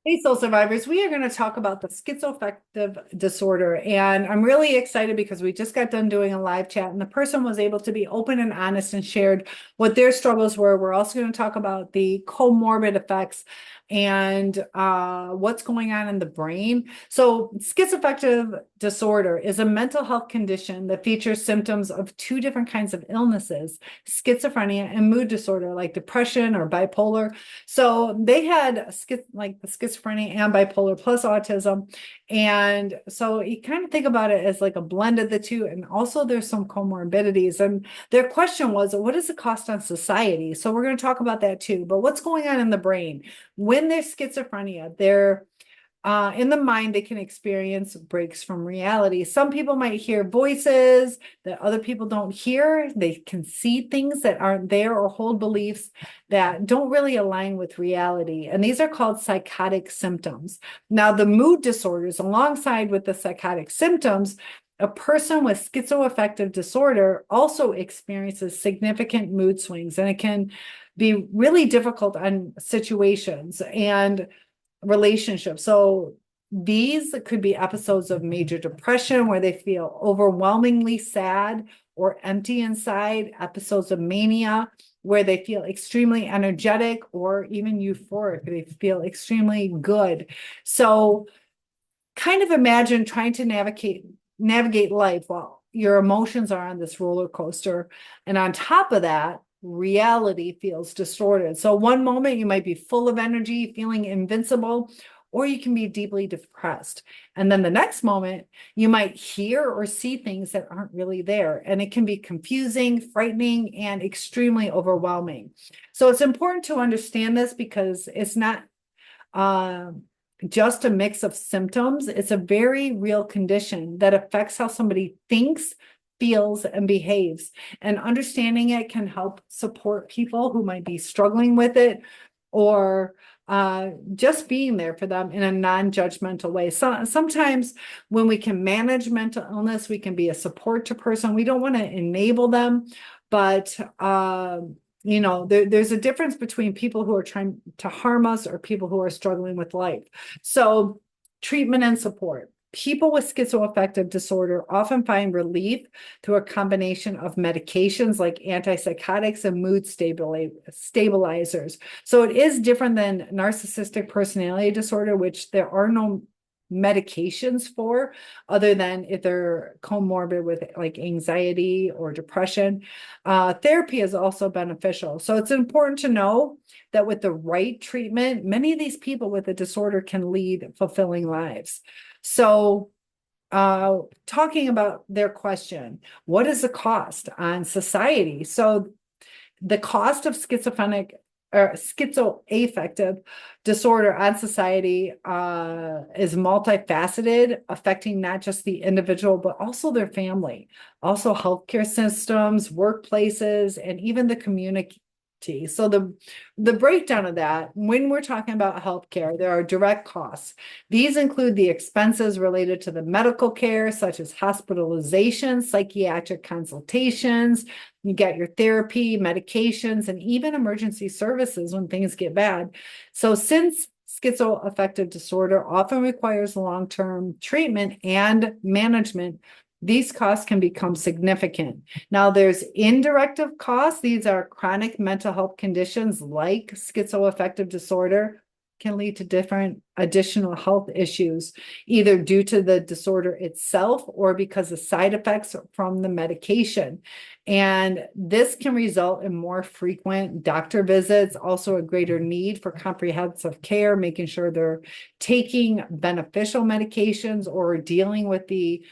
Hey, soul survivors, we are going to talk about the schizoaffective disorder. And I'm really excited because we just got done doing a live chat and the person was able to be open and honest and shared what their struggles were. We're also going to talk about the comorbid effects and what's going on in the brain. So, schizoaffective disorder is a mental health condition that features symptoms of two different kinds of illnesses, schizophrenia and mood disorder, like depression or bipolar. So they had like the schizophrenia and bipolar plus autism. And so you kind of think about it as like a blend of the two. And also there's some comorbidities. And their question was, what is the cost on society? So we're going to talk about that too. But what's going on in the brain? When there's schizophrenia, they're in the mind, they can experience breaks from reality. Some people might hear voices that other people don't hear. They can see things that aren't there or hold beliefs that don't really align with reality. And these are called psychotic symptoms. Now, the mood disorders, alongside with the psychotic symptoms, a person with schizoaffective disorder also experiences significant mood swings, and it can be really difficult on situations and relationships. So these could be episodes of major depression where they feel overwhelmingly sad or empty inside, episodes of mania where they feel extremely energetic or even euphoric. They feel extremely good. So kind of imagine trying to navigate life while your emotions are on this roller coaster. And on top of that, reality feels distorted. So one moment you might be full of energy, feeling invincible, or you can be deeply depressed. And then the next moment, you might hear or see things that aren't really there. And it can be confusing, frightening, and extremely overwhelming. So it's important to understand this because it's not uh, just a mix of symptoms. It's a very real condition that affects how somebody thinks, feels, and behaves. And understanding it can help support people who might be struggling with it or just being there for them in a non-judgmental way. So sometimes when we can manage mental illness, we can be a support to person. We don't want to enable them, but there's a difference between people who are trying to harm us or people who are struggling with life. So treatment and support. People with schizoaffective disorder often find relief through a combination of medications like antipsychotics and mood stabilizers. So it is different than narcissistic personality disorder, which there are no medications for other than if they're comorbid with like anxiety or depression. Therapy is also beneficial. So it's important to know that with the right treatment, many of these people with the disorder can lead fulfilling lives. So talking about their question, what is the cost on society? So the cost of schizophrenic or schizoaffective disorder on society is multifaceted, affecting not just the individual, but also their family, also healthcare systems, workplaces, and even the community. So the breakdown of that, when we're talking about healthcare, there are direct costs. These include the expenses related to the medical care, such as hospitalization, psychiatric consultations, you get your therapy, medications, and even emergency services when things get bad. So since schizoaffective disorder often requires long-term treatment and management, these costs can become significant. Now, there's indirect costs. These are chronic mental health conditions like schizoaffective disorder can lead to different additional health issues, either due to the disorder itself or because of side effects from the medication. And this can result in more frequent doctor visits, also a greater need for comprehensive care, making sure they're taking beneficial medications or dealing with the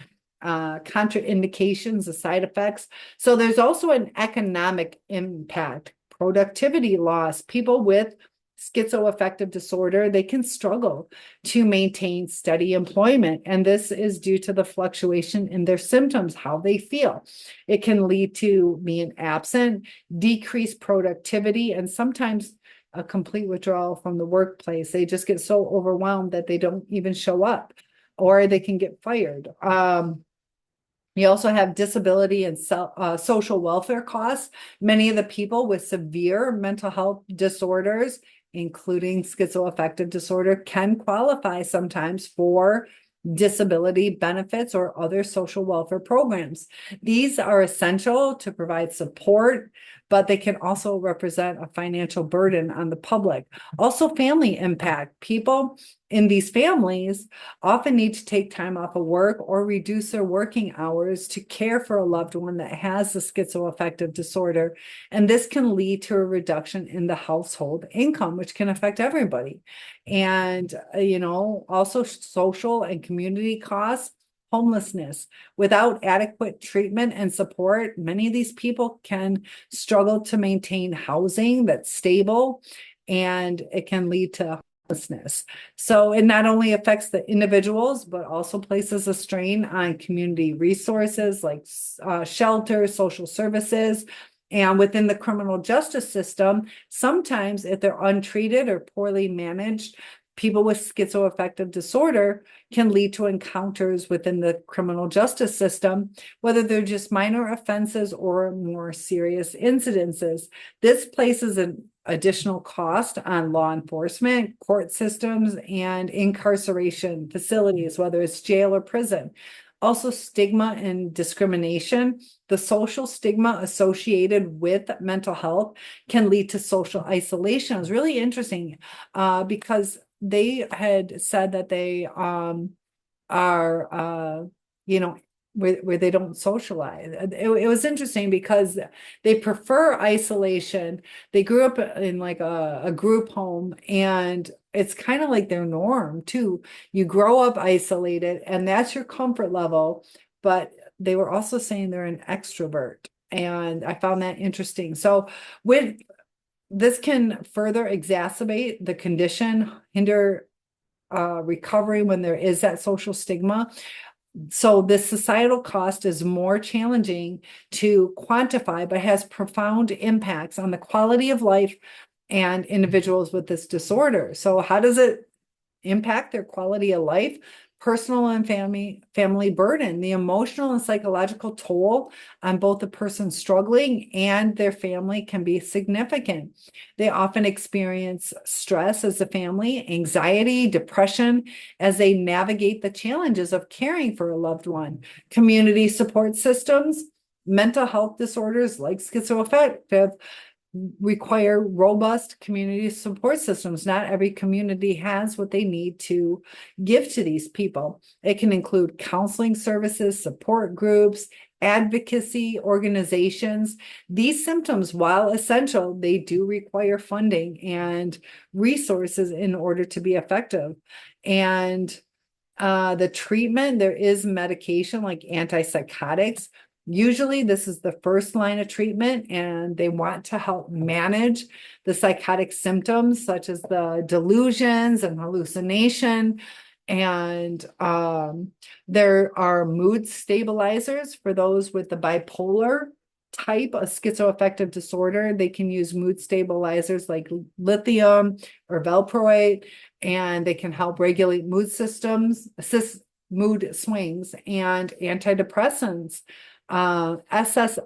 contraindications, the side effects. So there's also an economic impact, productivity loss. People with schizoaffective disorder, they can struggle to maintain steady employment. And this is due to the fluctuation in their symptoms, how they feel. It can lead to being absent, decreased productivity, and sometimes a complete withdrawal from the workplace. They just get so overwhelmed that they don't even show up or they can get fired. You also have disability and social welfare costs. Many of the people with severe mental health disorders including schizoaffective disorder, can qualify sometimes for disability benefits or other social welfare programs. These are essential to provide support, but they can also represent a financial burden on the public. Also, family impact. People in these families often need to take time off of work or reduce their working hours to care for a loved one that has the schizoaffective disorder. And this can lead to a reduction in the household income, which can affect everybody. And, also social and community costs. Homelessness. Without adequate treatment and support, many of these people can struggle to maintain housing that's stable, and it can lead to homelessness. So it not only affects the individuals, but also places a strain on community resources like shelter, social services. And within the criminal justice system, sometimes if they're untreated or poorly managed, people with schizoaffective disorder can lead to encounters within the criminal justice system, whether they're just minor offenses or more serious incidences. This places an additional cost on law enforcement, court systems, and incarceration facilities, whether it's jail or prison. Also, stigma and discrimination. The social stigma associated with mental health can lead to social isolation. It was really interesting because they had said that they are where they don't socialize. It was interesting because they prefer isolation. They grew up in like a group home, and it's kind of like their norm too. You grow up isolated and that's your comfort level, but they were also saying they're an extrovert, and I found that interesting. So with this can further exacerbate the condition, hinder recovery when there is that social stigma. So this societal cost is more challenging to quantify, but has profound impacts on the quality of life and individuals with this disorder. So how does it impact their quality of life? Personal and family burden. The emotional and psychological toll on both the person struggling and their family can be significant. They often experience stress as a family, anxiety, depression as they navigate the challenges of caring for a loved one. Community support systems, mental health disorders like schizoaffective require robust community support systems. Not every community has what they need to give to these people. It can include counseling services, support groups, advocacy organizations. These symptoms, while essential, they do require funding and resources in order to be effective. And the treatment, there is medication like antipsychotics. Usually this is the first line of treatment, and they want to help manage the psychotic symptoms such as the delusions and hallucination. And there are mood stabilizers for those with the bipolar type of schizoaffective disorder. They can use mood stabilizers like lithium or valproate, and they can help regulate mood systems, assist mood swings. And antidepressants, SSRIs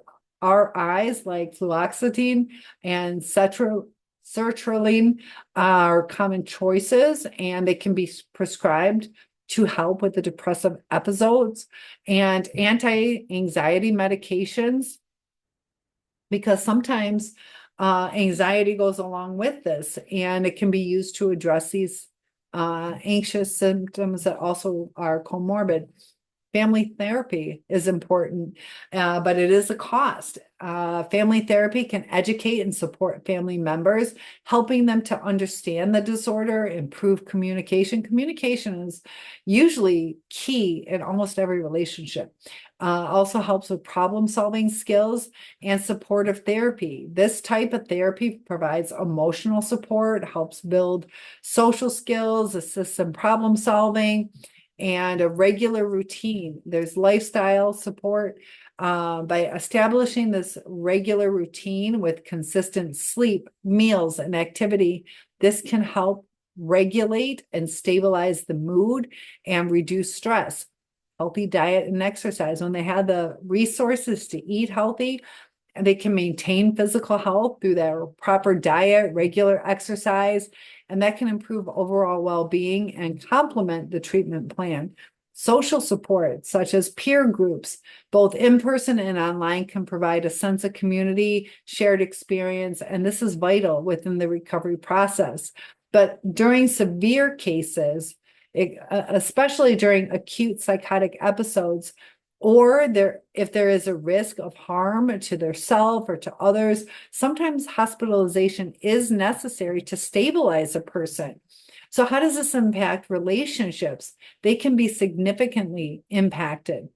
like fluoxetine and sertraline are common choices, and they can be prescribed to help with the depressive episodes. And anti-anxiety medications, because sometimes anxiety goes along with this, and it can be used to address these anxious symptoms that also are comorbid. Family therapy is important, but it is a cost. Family therapy can educate and support family members, helping them to understand the disorder, improve communication. Communication is usually key in almost every relationship. Also helps with problem-solving skills and supportive therapy. This type of therapy provides emotional support, helps build social skills, assists in problem-solving, and a regular routine. There's lifestyle support. By establishing this regular routine with consistent sleep, meals, and activity, this can help regulate and stabilize the mood and reduce stress. Healthy diet and exercise. When they have the resources to eat healthy, and they can maintain physical health through their proper diet, regular exercise, and that can improve overall well-being and complement the treatment plan. Social support, such as peer groups, both in person and online, can provide a sense of community, shared experience, and this is vital within the recovery process. But during severe cases, especially during acute psychotic episodes, or if there is a risk of harm to their self or to others, sometimes hospitalization is necessary to stabilize a person. So how does this impact relationships? They can be significantly impacted,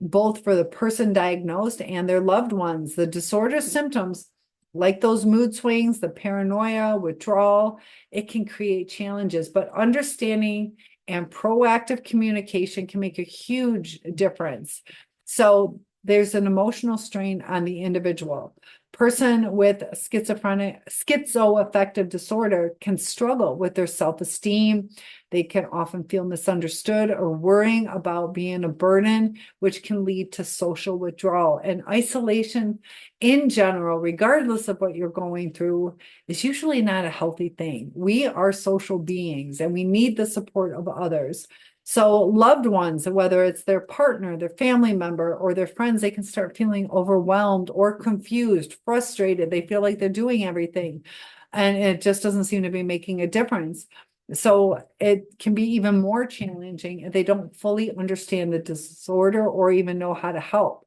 both for the person diagnosed and their loved ones. The disorder symptoms, like those mood swings, the paranoia, withdrawal, it can create challenges, but understanding and proactive communication can make a huge difference. So there's an emotional strain on the individual. Person with schizoaffective disorder can struggle with their self-esteem. They can often feel misunderstood or worrying about being a burden, which can lead to social withdrawal. And isolation in general, regardless of what you're going through, is usually not a healthy thing. We are social beings and we need the support of others. So loved ones, whether it's their partner, their family member, or their friends, they can start feeling overwhelmed or confused, frustrated. They feel like they're doing everything, and it just doesn't seem to be making a difference. So it can be even more challenging if they don't fully understand the disorder or even know how to help.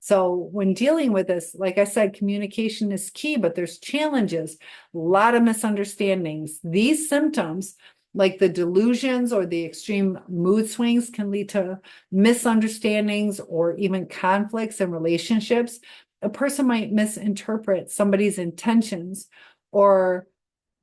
So when dealing with this, like I said, communication is key, but there's challenges, a lot of misunderstandings. These symptoms, like the delusions or the extreme mood swings, can lead to misunderstandings or even conflicts in relationships. A person might misinterpret somebody's intentions or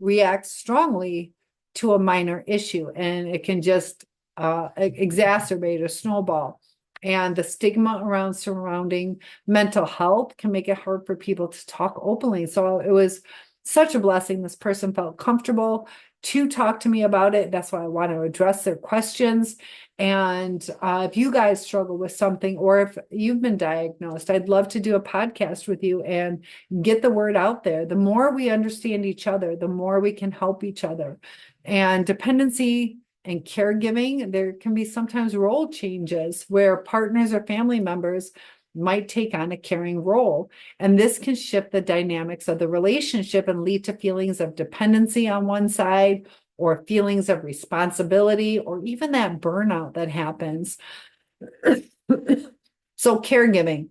react strongly to a minor issue, and it can just exacerbate or snowball. And the stigma around surrounding mental health can make it hard for people to talk openly. So it was such a blessing. This person felt comfortable to talk to me about it. That's why I want to address their questions. And if you guys struggle with something, or if you've been diagnosed, I'd love to do a podcast with you and get the word out there. The more we understand each other, the more we can help each other. And dependency and caregiving, there can be sometimes role changes where partners or family members might take on a caring role. And this can shift the dynamics of the relationship and lead to feelings of dependency on one side, or feelings of responsibility, or even that burnout that happens. So caregiving,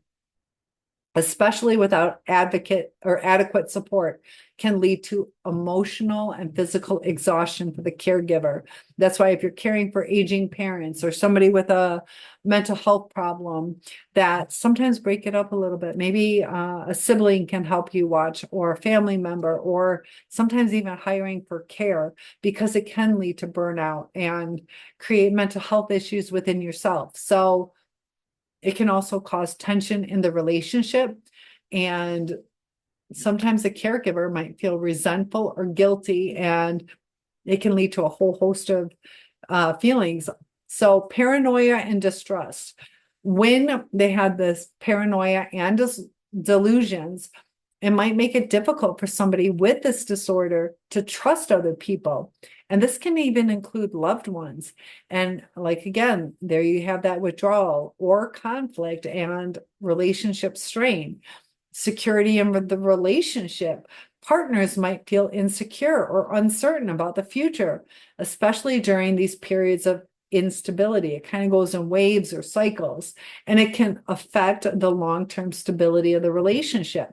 especially without advocate or adequate support, can lead to emotional and physical exhaustion for the caregiver. That's why if you're caring for aging parents or somebody with a mental health problem, that sometimes break it up a little bit. Maybe a sibling can help you watch, or a family member, or sometimes even hiring for care, because it can lead to burnout and create mental health issues within yourself. So it can also cause tension in the relationship, and sometimes the caregiver might feel resentful or guilty, and it can lead to a whole host of feelings. So paranoia and distrust. When they had this paranoia and delusions, it might make it difficult for somebody with this disorder to trust other people. And this can even include loved ones. And like, again, there you have that withdrawal or conflict and relationship strain. Security in the relationship. Partners might feel insecure or uncertain about the future, especially during these periods of instability. It kind of goes in waves or cycles, and it can affect the long-term stability of the relationship.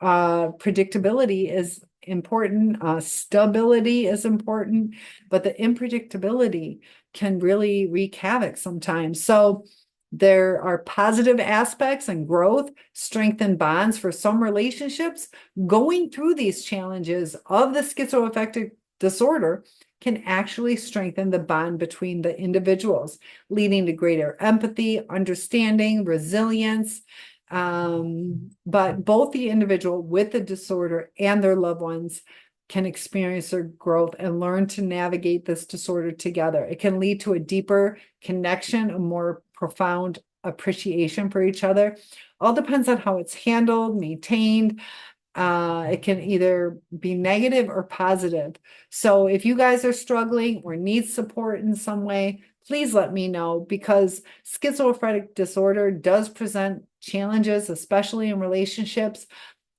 Predictability is important. Stability is important, but the unpredictability can really wreak havoc sometimes. So there are positive aspects and growth, strengthen bonds for some relationships. Going through these challenges of the schizoaffective disorder can actually strengthen the bond between the individuals, leading to greater empathy, understanding, resilience. But both the individual with the disorder and their loved ones can experience their growth and learn to navigate this disorder together. It can lead to a deeper connection, a more profound appreciation for each other, All depends on how it's handled, maintained. It can either be negative or positive. So if you guys are struggling or need support in some way, please let me know, because schizoaffective disorder does present challenges, especially in relationships,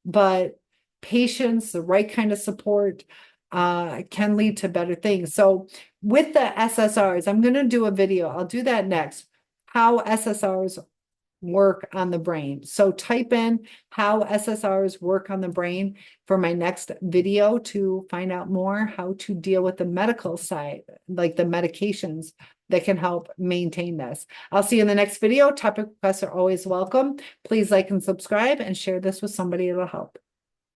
but patience, the right kind of support, can lead to better things. So with the SSRs, I'm going to do a video. I'll do that next. How SSRs work on the brain. So type in how SSRs work on the brain for my next video to find out more how to deal with the medical side, like the medications that can help maintain this. I'll see you in the next video. Topic requests are always welcome. Please like and subscribe and share this with somebody that'll help.